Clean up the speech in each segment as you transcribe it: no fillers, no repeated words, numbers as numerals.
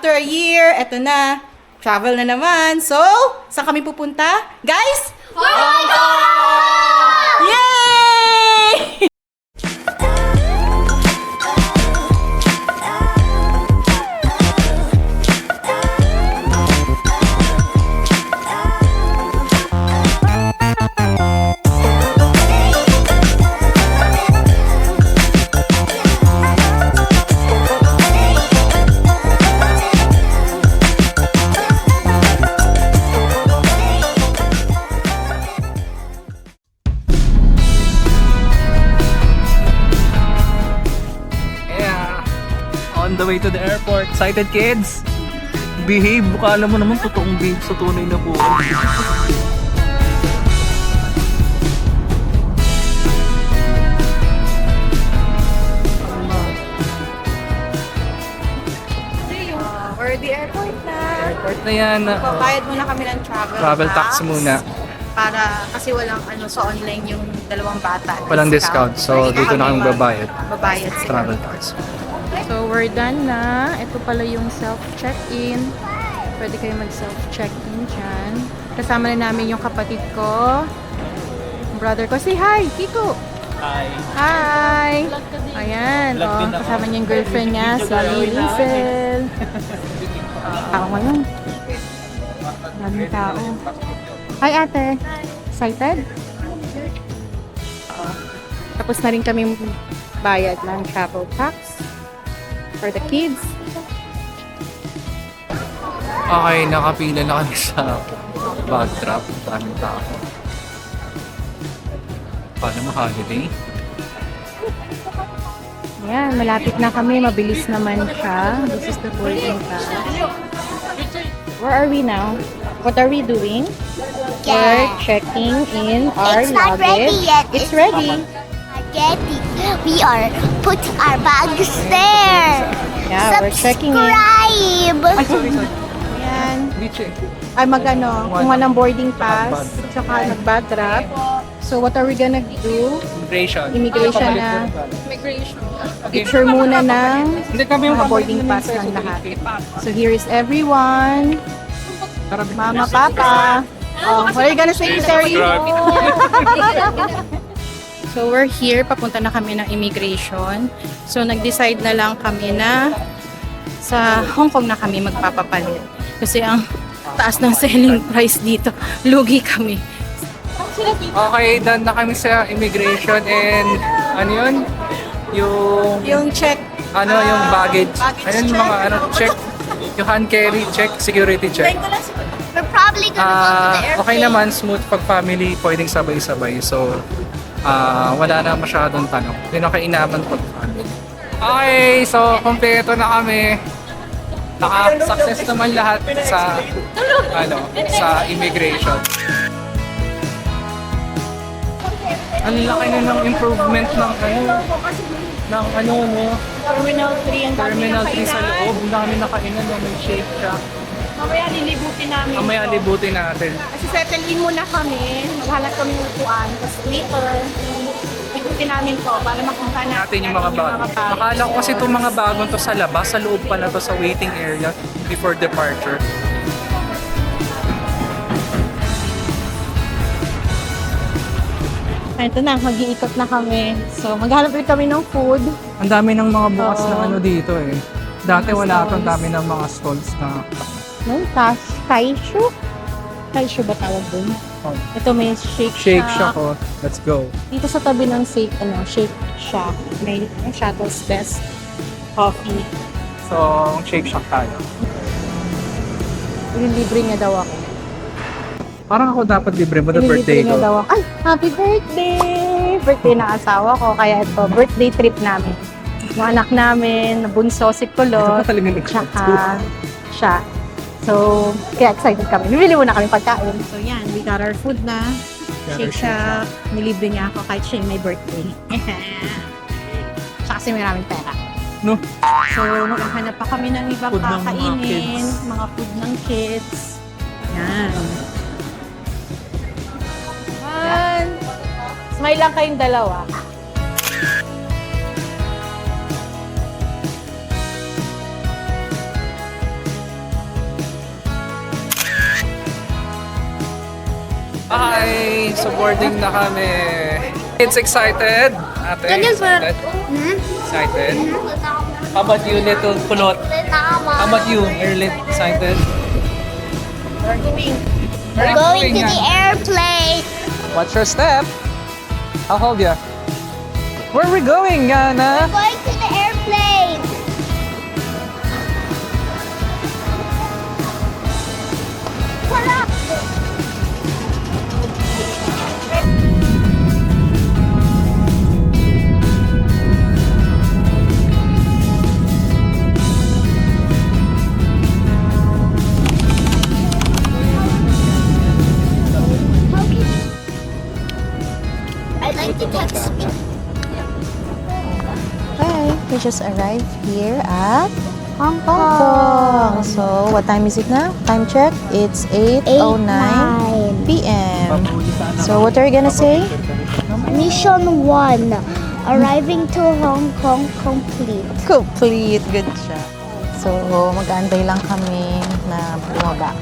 after a year, eto na. Travel na naman. So, saan kami pupunta? Guys? Hong Kong! Yay! On the way to the airport. Excited, kids? Behave. Bukala mo naman totoong behave sa tunay na buhay. We're the airport na. Airport na yan. Bayad muna kami ng Travel tax muna. Para, kasi walang sa online yung dalawang bata. Walang discount. So, dito na kami babayad. Babayad sa Travel tax. So, we're done na. Ito pala yung self-check-in. Pwede kayo mag-self-check-in dyan. Kasama na namin yung kapatid ko. Brother ko. Say hi, Kiko! Hi! Hi! Ayan. Oh, kasama niya yung girlfriend niya, si Liesel. Tao ngayon. Daming tao. Hi, ate! Excited? Tapos na rin kami bayad ng travel tax for the kids. Okay, nakapila na kami sa bag drop. Daming tao. Paano mo holiday? Ayan, malapit na kami. Mabilis naman siya. This is the boarding pass. Where are we now? What are we doing? We're checking in our It's not ready luggage. yet. It's ready. Spaghetti. We are putting our bags there. Yeah, we're checking in. Subscribe. Ayan. Beach eh. Ay mag-ano, kumuha ng boarding pass, tsaka nag-bag drop. So what are we gonna do? Immigration. Immigration na. Picture muna ng Hindi kami yung mga boarding pass ng lahat. So here is everyone. Mama, Papa. Oh, what are you gonna say, Terry? So we're here, papunta na kami ng immigration. So nag-decide na lang kami na sa Hong Kong na kami magpapapalit. Kasi ang taas ng selling price dito, lugi kami. Okay, done na kami sa immigration and ano yun? Yung check. Yung baggage. Baggage Ayun, mga check. Yung hand carry check, security check. We're probably gonna go to the airplane. Okay naman, smooth pag family, pwedeng sabay-sabay. So, wala na masyadong tanong. Yun ang kainaman pag family. Okay, so kompleto na kami. Naka-success naman lahat sa immigration. Ang laki na ng improvement ng Terminal 3 and Terminal 3 sa loob. Ang dami nakainan, may shake siya. Mamaya nilibutin namin. Mamaya libutin natin. Kasi settle in muna kami. Maghanap kami ng upuan. Tapos later, libutin namin to para makuha Natin yung mga bago. Akala ko kasi itong mga bagong to sa labas, sa loob pala to sa waiting area before departure. Ito na, mag-iikot na kami. So, maghanap rin kami ng food. Ang dami ng mga bukas Oo. na ano dito eh. Dati Mga wala stalls. itong dami ng mga stalls na No, Taishu? Taishu ba tawag dun? Oh. Ito may Shake Shake Shack. Shack. Oh. Let's go. Dito sa tabi ng Shake Shack, may Shuttle's Best Coffee. So, Shake Shack tayo. Libre niya daw ako. Parang ako dapat libre mo the birthday Libre niya ko. daw ako. Ay, happy birthday! Birthday ng asawa ko. Kaya ito, birthday trip namin. Mga anak namin, bunso, si Ito Kulot, pa talaga tsaka siya. So, kaya excited kami. Bibili muna kami pagkain. So yan, we got our food na. Shake Shack. Nilibre niya ako kahit siya yung may birthday. Tsaka kasi maraming pera. No? So, maghahanap pa kami ng ibang Food ng mga kakainin. kids. Mga food ng kids. Yan. Yan. Smile lang kayong dalawa. So boarding na kami. It's excited. Ate, excited? Excited? How about you, little kulot? How about you? Are you excited? Going to the airplane. Watch your step. I'll hold you. Where are we going, Yana? Going to the airplane. What up? I'd like to text me. Hi, we just arrived here at Hong Kong. So, what time is it now? Time check. It's 8:09 p.m. So, what are you gonna say? Mission 1. Arriving to Hong Kong complete. Complete. Good job. So, mag-aantay lang kami na bumaba.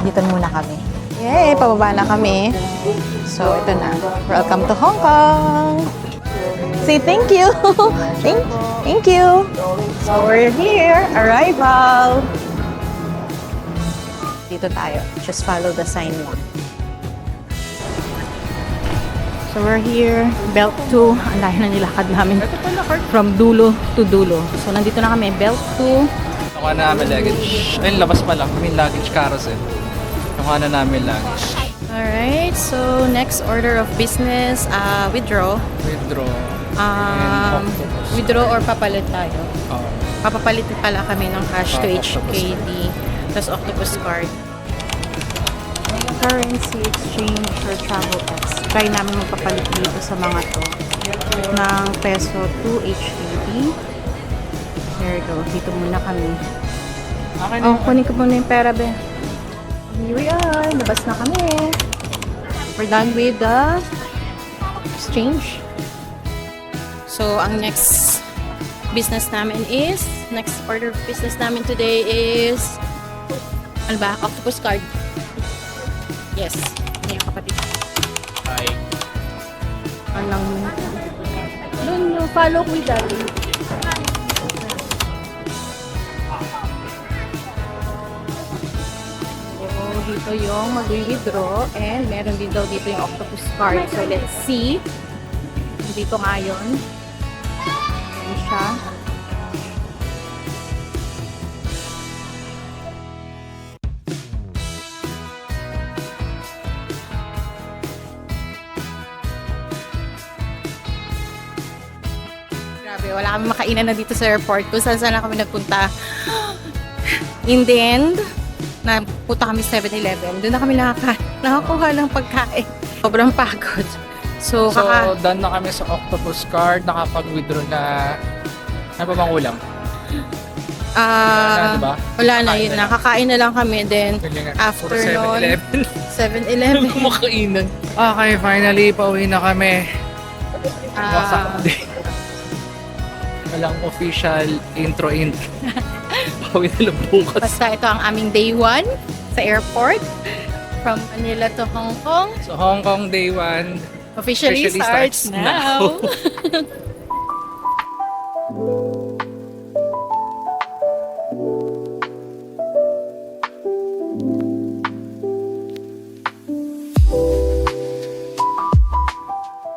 Dito muna kami. Yay! Pababa na kami. So, ito na. Welcome to Hong Kong! Say thank you! thank you! So, we're here. Arrival! Dito tayo. Just follow the sign lang. So, we're here. Belt 2. Ang layo na nilakad namin. From dulo to dulo. So, nandito na kami. Belt 2. Nakuha na namin luggage. Ayun, labas pa lang. Luggage carousel. Nakuha na namin luggage. Alright, so next order of business, withdraw. Withdraw. Withdraw or papalit tayo. Oh. Papapalit pala kami ng cash to Octopus HKD. Tapos Octopus card. Currency exchange for travel X. Try namin magpapalit dito sa mga to. Ng peso to HKD. There we go. Dito muna kami. Okay na. Oh, kunin ko muna yung pera, be. Here we are. Labas na kami. We're done with the exchange. So, ang next business namin is, next order of business namin today is, ano ba? Octopus card. Yes. Yan, kapatid. Hi. Anong, doon, follow ko daddy. Dito yung mag-withdraw and meron din daw dito yung octopus card. So, let's see. Dito nga yun. Ayan siya. Grabe, wala kami makainan na dito sa airport. Kung saan na kami nagpunta. In the end, napunta kami 7-Eleven. Doon na kami nakakuha ng pagkain. Sobrang pagod. So, done na kami sa Octopus card. Nakapag-withdraw na. Ano pa bang ulam? Wala na, diba? Wala na, Kakain yun na na. lang. Kakain na lang kami. Then, Puro after nun, 7-Eleven. 7-Eleven. Kumakainan. Okay, finally, pauwi na kami. Wasak day. Walang official intro. Pauwi na lang bukas. Basta ito ang aming day 1 sa airport. From Manila to Hong Kong. So, Hong Kong day 1. Officially starts now.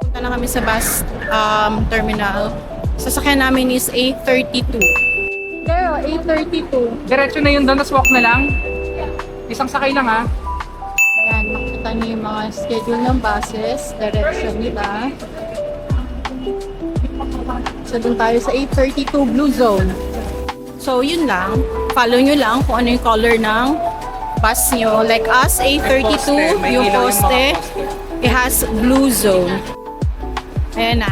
Punta na kami sa bus terminal. Sasakyan namin is 8:32. Pero 8:32. Diretso na yun doon, tas walk na lang. Isang sakay lang ha. Ayan, makikita niyo yung mga schedule ng buses, direction nila. So, dun tayo sa 8:32 Blue Zone. So, yun lang. Follow nyo lang kung ano yung color ng bus nyo. Like us, 8:32, May yung ilaw poste, mga poste. it has Blue Zone. Ayan na.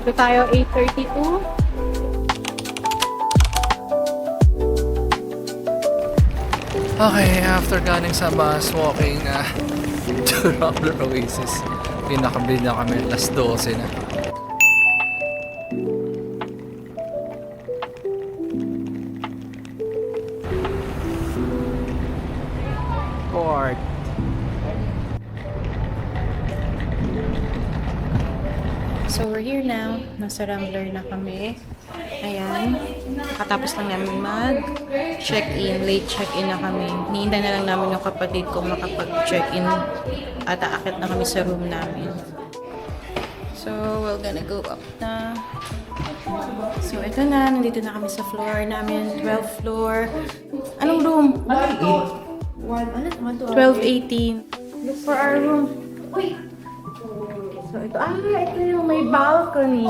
Dito tayo, 8:32. Okay, after galing sa bus, walking to Roller Oasis. Pinakabili na kami, alas 12 na. Port. So we're here now. Nasa Rambler na kami. Ayan. Katapos lang namin mag-check-in. Late check-in na kami. Hinihintay na lang namin yung kapatid ko makapag-check-in. At aakit na kami sa room namin. So, we're gonna go up na. So, ito na. Nandito na kami sa floor namin. 12th floor. Anong room? 1218. Look for our room. Uy! So, ito. Ito yung may balcony.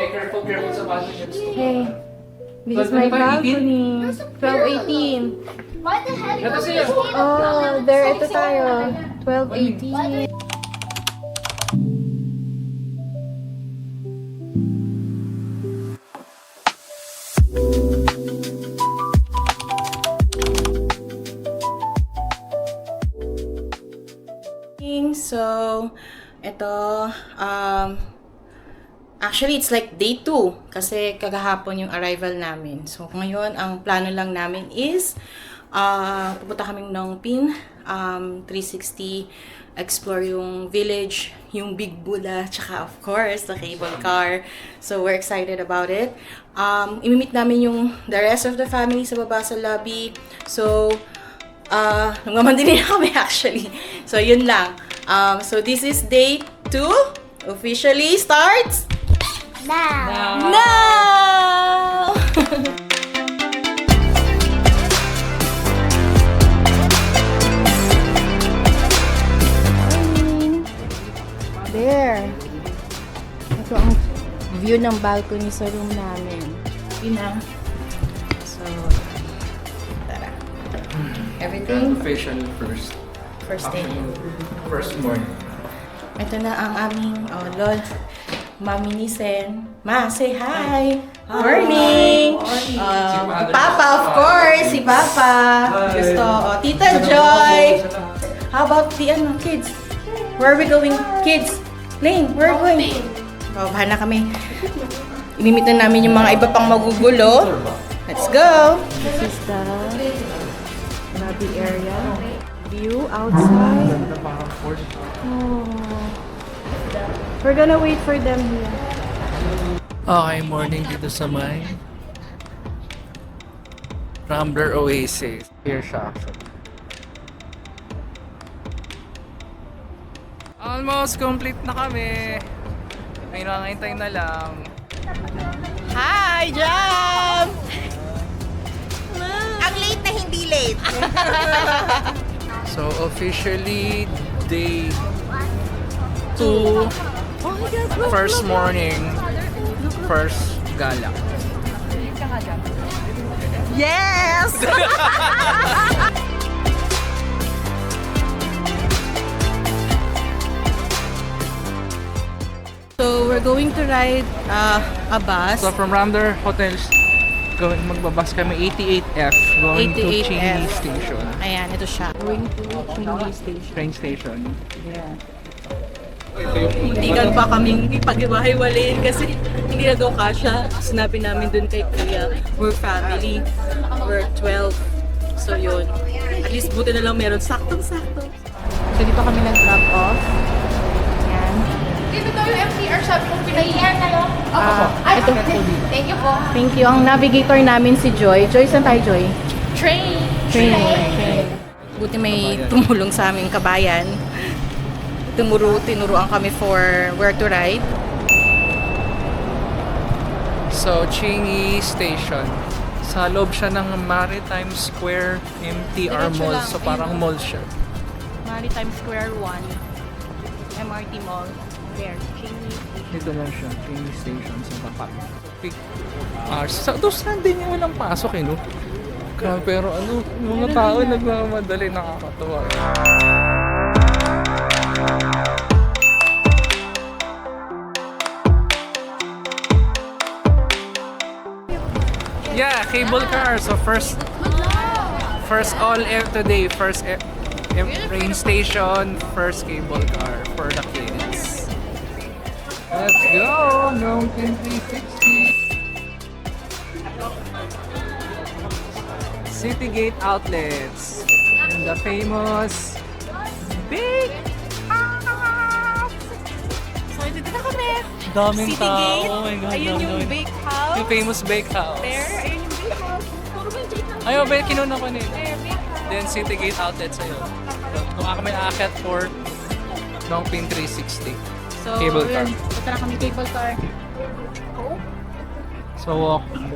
Careful sa passengers. Okay. This is my balcony. 1218. Why the heck? Ito siya. Oh, there. Ito tayo. 1218. So, ito, actually, it's like day 2 kasi kagahapon yung arrival namin. So, ngayon, ang plano lang namin is pupunta kami ng PIN 360, explore yung village, yung Big Buddha, tsaka of course, the cable car. So, we're excited about it. Imimit namin yung the rest of the family sa baba sa lobby. So, nagmamandili na kami actually. So, yun lang. So, this is day 2. Officially starts Now. now! There. Ito ang view ng balcony sa room namin. Yun na. So, tara. Everything Official first. first day. First morning. Ito na ang aming, lol, Mami ni Sen. Ma, say hi! Morning! Papa, of course! Si Papa! Gusto. Tita Joy! How about the kids? Where are we going? Kids! Lane, where are we going? Bahan na kami. Imimit na namin yung mga iba pang magugulo. Let's go! This is the lobby area. View outside. Oh. We're gonna wait for them here. Okay, morning dito sa may Rambler Oasis. Here siya. Almost complete na kami. May nakangintay na lang. Hi, Jam! Ang late na hindi late. So officially day 2, first morning, first gala. Yes! So, we're going to ride a bus. So from Rambler Hotels, magbabas kami 88F going to 88F. Chinese Station. Ayan, ito siya. Going to Chinese station. Train station. Muntikan pa kaming ipag-iwahiwalayin kasi hindi na daw kasha. Sinabi namin dun kay Kuya, we're family. We're 12. So yun. At least buti na lang meron saktong-sakto. So dito kami nag-drop off. Yan. Dito daw yung MTR, sabi ko pinag-iyan na lang. Ito. Thank you po. Thank you. Ang navigator namin si Joy. Joy, saan tayo, Joy? Train. Train. Buti may tumulong sa aming kabayan. Tinuruan kami for where to ride. So Chinese Station. Sa loob siya ng Maritime Square MTR Diretso Mall. lang. So parang mall siya. Maritime Square 1. MRT Mall. There. Chinese. Dito lang siya, Chinese Station sa tapat. Peak hours. Sa Sunday niya walang pasok no? Grabe, pero mga tao nagmamadali, nakakatuwa. Yeah, cable car. So first all today, first train station, first cable car for the kids. Let's go! Mountain 360! Citygate Outlets. And the famous Big House! Daming City Gate. tao. Oh my God, Ayun yung bake house. Yung famous bakehouse. There, ayun yung bake house. Puro ba yung bake house? Ayun, ba kinuna ko nila. There, bake house. Then City Gate outlet sa'yo. Kung ako may aakyat for Dongping 360. So, Cable car. yun. Punta na kami cable car. So walking.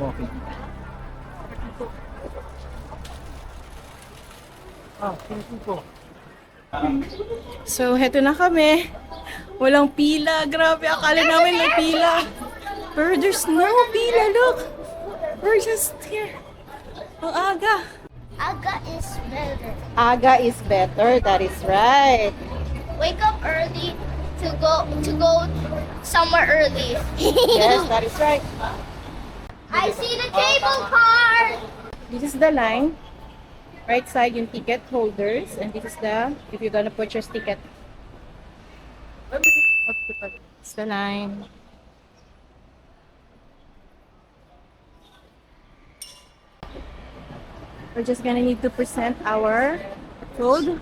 So, heto na kami. Walang pila. Grabe, akala namin may pila. Pero there's no pila, look. We're just here. Ang aga. Aga is better. Aga is better, that is right. Wake up early to go somewhere early. Yes, that is right. I see the cable car. This is the line. Right side yung ticket holders, and this is the, if you're gonna purchase ticket. It's the line. We're just gonna need to present our code.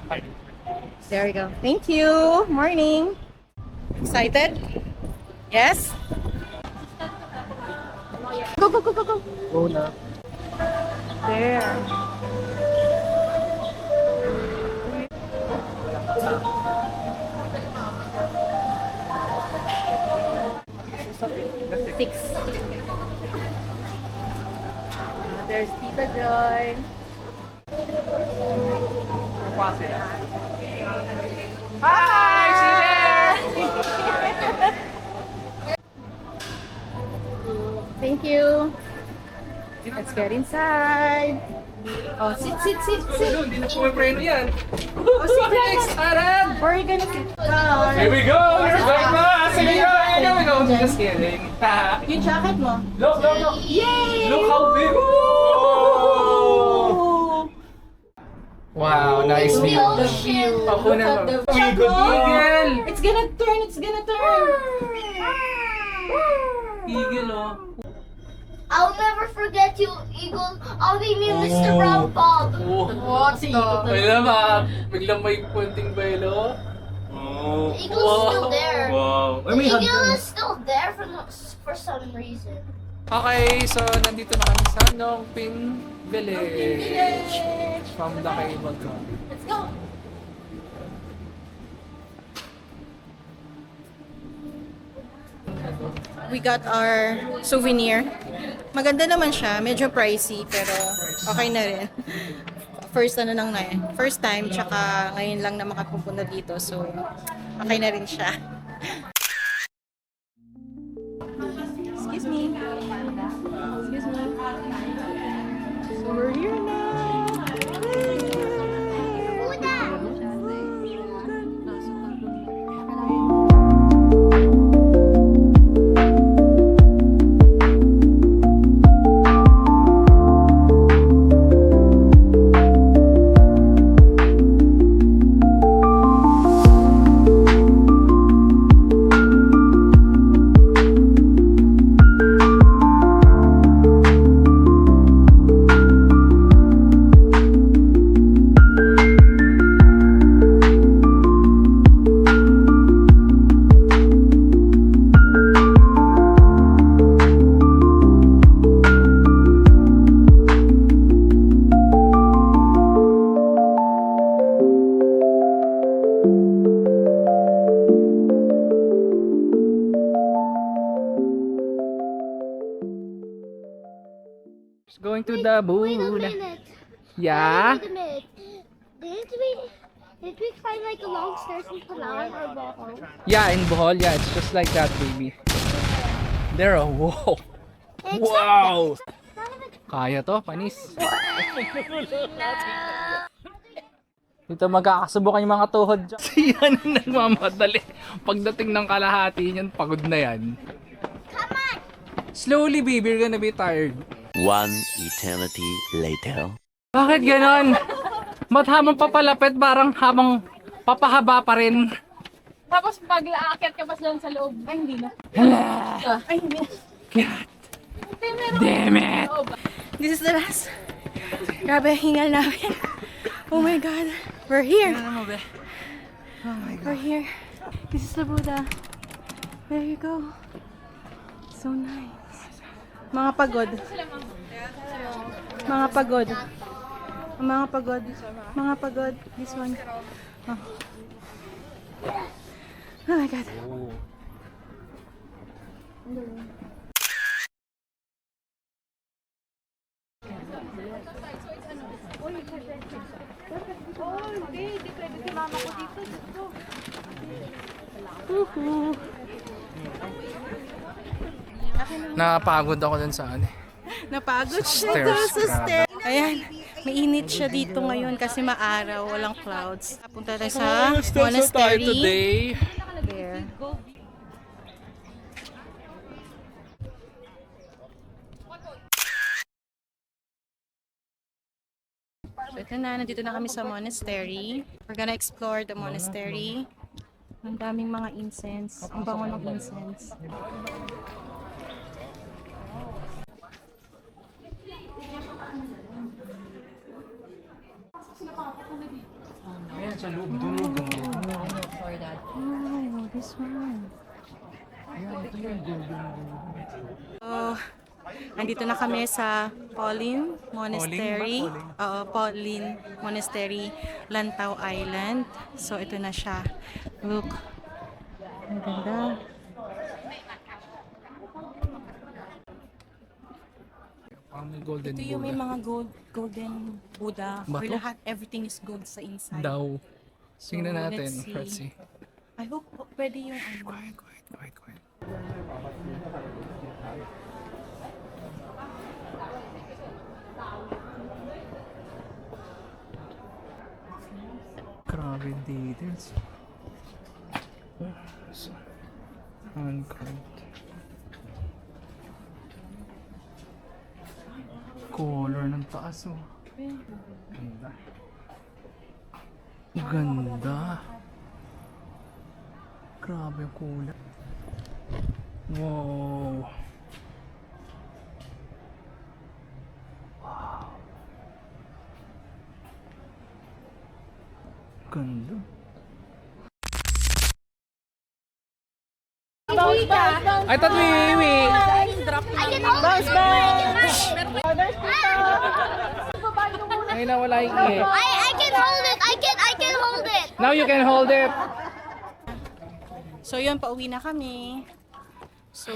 There we go. Thank you. Morning. Excited? Yes? Go, go, go, go, go. Go na. There. Six. There's Tita Joy. Thank you. Let's get inside. Oh, sit. Hindi na pumipreno yan. Oh, sit down. Excited! Where are you gonna sit down? Here we go! You're back na! Sige go! Here we go! Just kidding. Yung jacket mo. Look! Yay! Look how big! Oh! Wow, nice view. The view. Ako na lang. The Uy, good eagle! It's gonna turn. Eagle, oh. I'll never forget you, Eagle. I'll name you Mr. Brown Bob. What's up? Wala ba? Biglang may punting belo. The eagle's still there. Wow. The eagle is still there for some reason. Okay, so nandito na kami sa Dongping Village. From the cable car. Let's go. We got our souvenir. Maganda naman siya. Medyo pricey, pero okay na rin. First time, tsaka ngayon lang na makapupunta dito. So, okay na rin siya. Excuse me. So, we're here now. Going to the Wait a Buddha. minute. Yeah? Wait a minute. Did we find like a long stairs in Palawan or Bohol? Yeah, in Bohol, yeah, it's just like that, baby. There, oh, whoa. It's Wow! not even. Kaya to, panis. Dito magkakasubukan yung mga tuhod dyan. Yan ang nagmamadali. Pagdating ng kalahati niyan, pagod na yan. Come on. Slowly, baby, you're gonna be tired. One eternity later. Bakit ganon? Ba't habang papalapit, parang habang papahaba pa rin? Tapos pag aakyat ka pa doon sa loob, ay hindi na. Ay hindi na. God damn it! This is the last. Grabe, hingal namin. Oh my God. We're here. We're here. This is the Buddha. There you go. So nice. Mga pagod. Mga pagod. Mga pagod. Mga pagod. This one. Oh. Oh my God. Napagod ako dun sa ano. Napagod siya Stairs, doon sa grabe. stairs. Ayan, mainit siya dito ngayon kasi maaraw, walang clouds. Punta tayo sa monastery. Today. There. So ito na, nandito na kami sa monastery. We're gonna explore the monastery. Ang daming mga incense. Ang bango ng incense. Ayan, sa loob. Dunog. Oh, this one. So, andito na kami sa Pauline Monastery. Oo, Pauline Monastery, Lantau Island. So, ito na siya. Look. Ang ganda. Parang may golden Ito yung may Buddha. mga golden Buddha. Ba Or to? lahat, everything is gold sa inside. Daw. Tingnan natin. let's see. Let's see. I hope pwede yung ano. Quiet. Grabe details. Handcraft. Color ng taas oh. Ganda. Ganda. Grabe yung kulay. Wow. Ganda. I thought we I can hold it. Ay nawala yung ihi. I can hold it. I can hold it. Now you can hold it. So yun, pauwi na kami. So,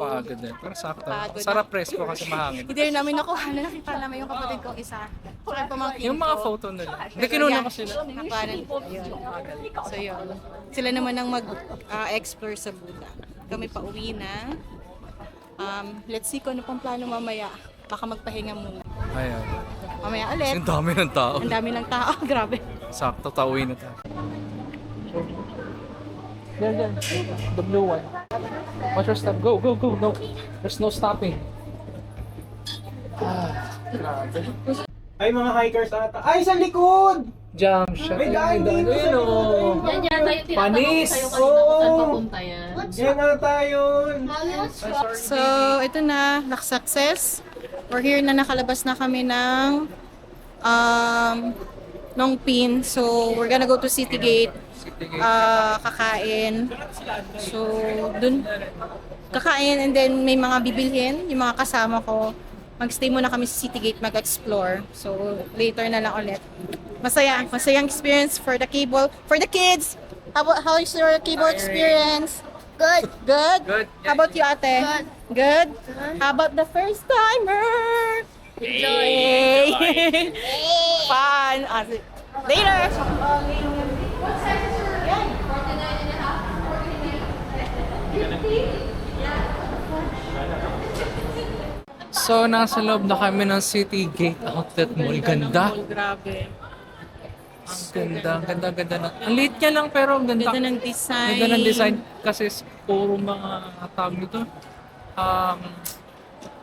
Pagod din. Pero sakto. Pagod. Sarap presko kasi mahangin. hindi rin namin nakuha na nakita namin yung kapatid kong isa. Tsaka yung pamangkin Yung mga ko. photo nila. Hindi kinuna ko sila. Nakuha na- yun. So yun. Sila naman ang mag-explore sa Buddha. Kami pauwi na. Let's see kung ano pang plano mamaya. Baka magpahinga muna. Ayan. Mamaya ulit. Ang dami ng tao. Ang dami ng tao. Grabe. Sakto, tawin na tayo. Yan. The blue one. Watch your step. Go. No. There's no stopping. Ay, mga hikers ata. Ay, sa likod! Jump shot. May daan dito sa likod. Yan yata yung tinatanong Panis! ko sa'yo kanina kung saan papunta yan. Yan ata yun. So, ito na. Success. We're here na, nakalabas na kami ng Nongpin. So, we're gonna go to City Gate. Kakain. So, dun kakain and then may mga bibilhin. Yung mga kasama ko. Mag-stay muna kami sa City Gate, mag-explore. So, later na lang ulit. Masayang experience for the cable, for the kids. How is your cable experience? Good. Good? Good. How about you, ate? Good. Good? How about the first timer? Enjoy! Fun! Later! So, nasa loob na kami ng City Gate Outlet Mall. Ganda. Grabe. Ganda na. Ang liit niya lang pero ang ganda. Ganda ng design. Ganda ng design kasi puro mga tawag nito.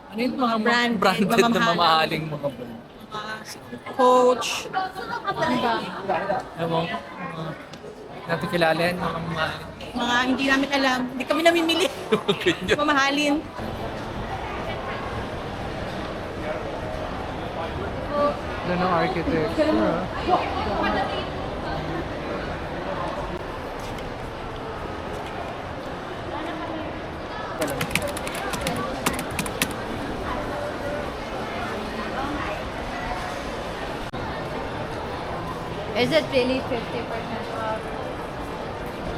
Ano yung mga branded na mamahaling mga brand. Coach. Ewan mo, natin kilala yan, mga mamahaling. Mga hindi namin alam. Hindi kami namimili. Mamahalin. Ganda ng architecture. Is it really 50% off?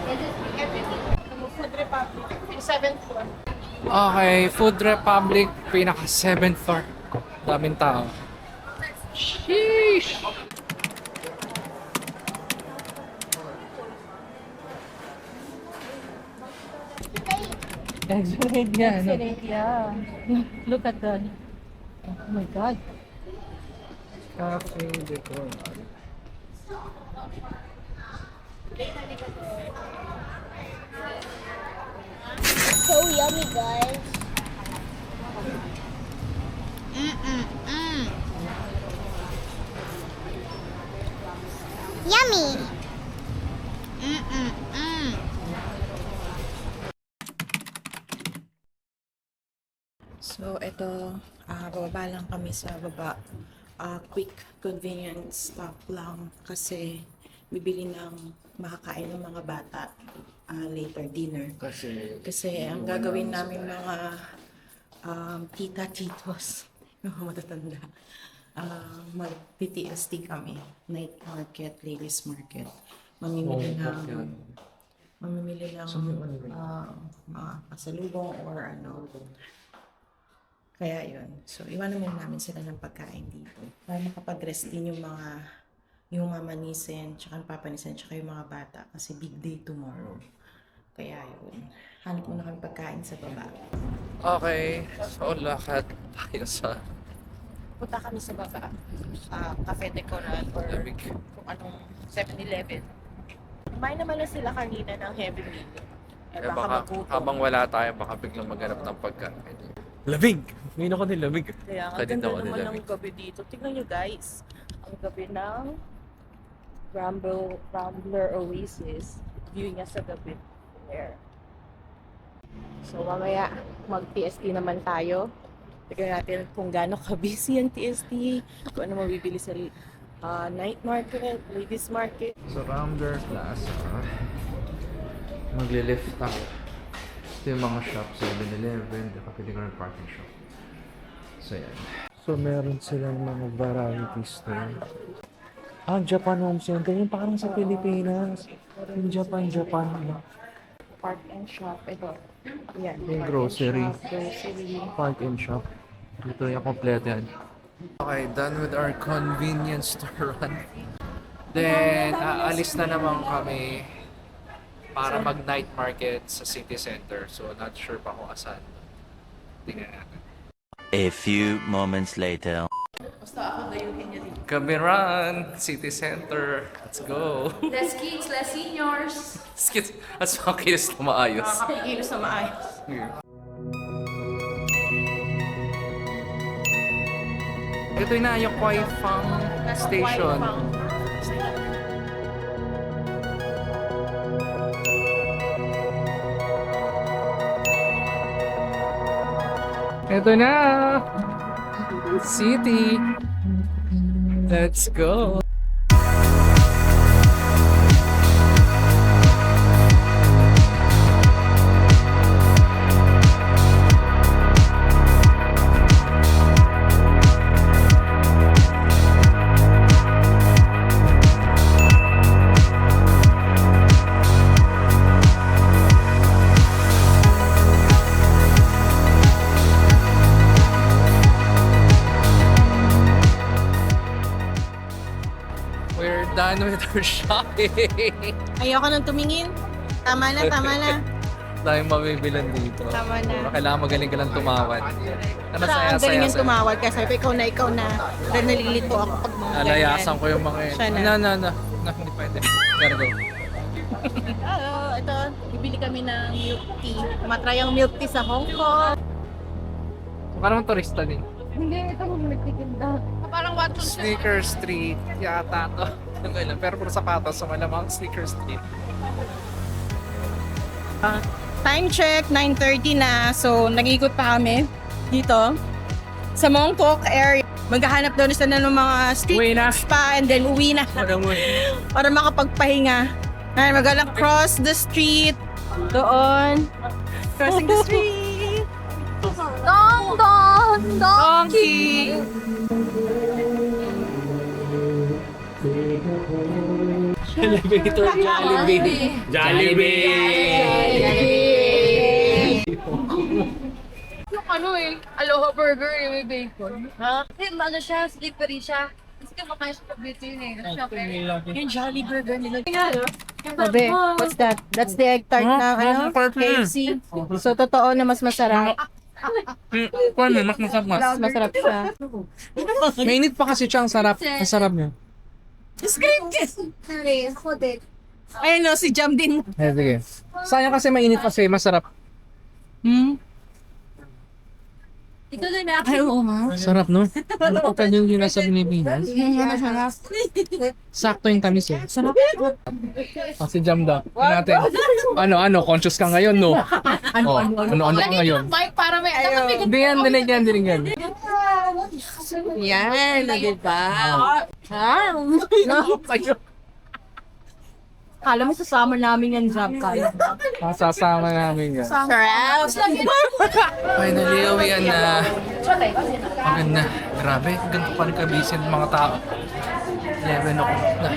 Is it everything? Food Republic, 7th floor. Okay, Food Republic, pinaka 7th floor. Daming tao. Sheesh! Excellent yan. Yeah. Look at that. Oh my God. Cafe decor. So yummy, guys. Yummy. So, ito, bababa lang kami sa baba. Quick convenience stop lang kasi bibili ng makakain ng mga bata later dinner. Kasi ang gagawin namin mga tita, titos, mga matatanda, mag-PTSD kami. Night market, ladies market. Mamimili ng mga pasalubong or ano. Kaya yun. So, iwanan muna namin sila ng pagkain dito. Para makapag-rest din yung mama nisen, tsaka yung papa nisen, tsaka yung mga bata. Kasi big day tomorrow. Kaya yun. Hanap muna kami pagkain sa baba. Okay, so lakad tayo sa Punta kami sa baba. Cafe Decoran or kung anong 7-Eleven. Kumain naman na sila kanina ng heavy meal. Baka magutom. habang wala tayo, baka biglang maghanap ng pagkain. Lamig! Ngayon ako nilamig. Kaya nga, Kanina ganda ako naman nilamig. ng gabi dito. Tingnan nyo guys. Ang gabi ng Rambler Oasis. View niya sa gabi. There. So mamaya mag-TST naman tayo. Tignan natin kung gaano ka-busy ang TST. Kung ano mabibili sa night market, ladies market. So Rambler Plaza, maglilift tayo. Ito yung mga shop, 7-Eleven, kapili ko ng parking shop. So yan. So meron silang mga variety store. Japan Home Center, yung parang sa Pilipinas. Yung Japan. Park and shop. Ito. Yan. Yung park grocery. and shop, grocery. Park and shop. Dito yung kompleto yan. Okay, done with our convenience store run. Then, aalis na naman kami para mag-night market sa city center. So, not sure pa kung asan. Tingnan natin. A few moments later. Basta ako dayuhin niya dito. Kami run! City center! Let's go! Less kids, less seniors. Skits! At mga kilos na maayos. Nakakapigilos na maayos. Ito na yung Kwai Fang Station. Ito na! City! Let's go! We're done with our shopping. Ayoko nang tumingin. Tama na, tama na. Dahil mabibilan dito. Tama na. Kailangan magaling ka lang tumawad. Ano Ang galing yung tumawag kasi sabi ko, ikaw na. Dahil nalilito ako pag mga Nalayasan ko yung mga yun. Siya na. No, hindi pwede. Gotta go. Oo, ito. Bibili kami ng milk tea. Matry ang milk tea sa Hong Kong. Parang turista din. Hindi, ito mo nagtitinda. Parang Watson siya. Sneaker Street. Yata to. Pero puro sapatos. So malamang Sneaker Street. Time check, 9:30 na. So, nag-ikot pa kami dito sa Mongkok area. Maghahanap daw na ng mga street Uwi na. spa and then uwi na. Para makapagpahinga. Ay, magalang cross the street. Doon. Crossing the street. Dong, dong, Donkey. dong. Elevator Jollibee. Jollibee! Yung ano Aloha Burger, yung may bacon. Ano siya, slippery siya. Kasi kumakain siya pag dito yun Yung Jolly Burger nila. Sabi, what's that? That's the egg tart ng KFC. So, totoo na mas masarap. Paano? Mas masarap mas. Mas masarap siya. Mainit pa kasi siya, ang sarap. Ang sarap niya. Ayun no, si Jam din. Sige. Sayang kasi mainit kasi, masarap. Ito na na. Ay, oo nga. Sarap, no? Kapag yung nasa Pilipinas. Sakto yung tamis eh. Sarap. Si Jam daw. Natin. Ano, conscious ka ngayon, no? Ano ka ngayon? Mike, para may alam. Hindi yan. Yan, diba? Kala mo sasama namin yung job kaya. Sasama namin yan. Sarap! Finally, uwian na. Maganda. Grabe, ganito pa rin ka-busy ng mga tao. 11 o'clock na.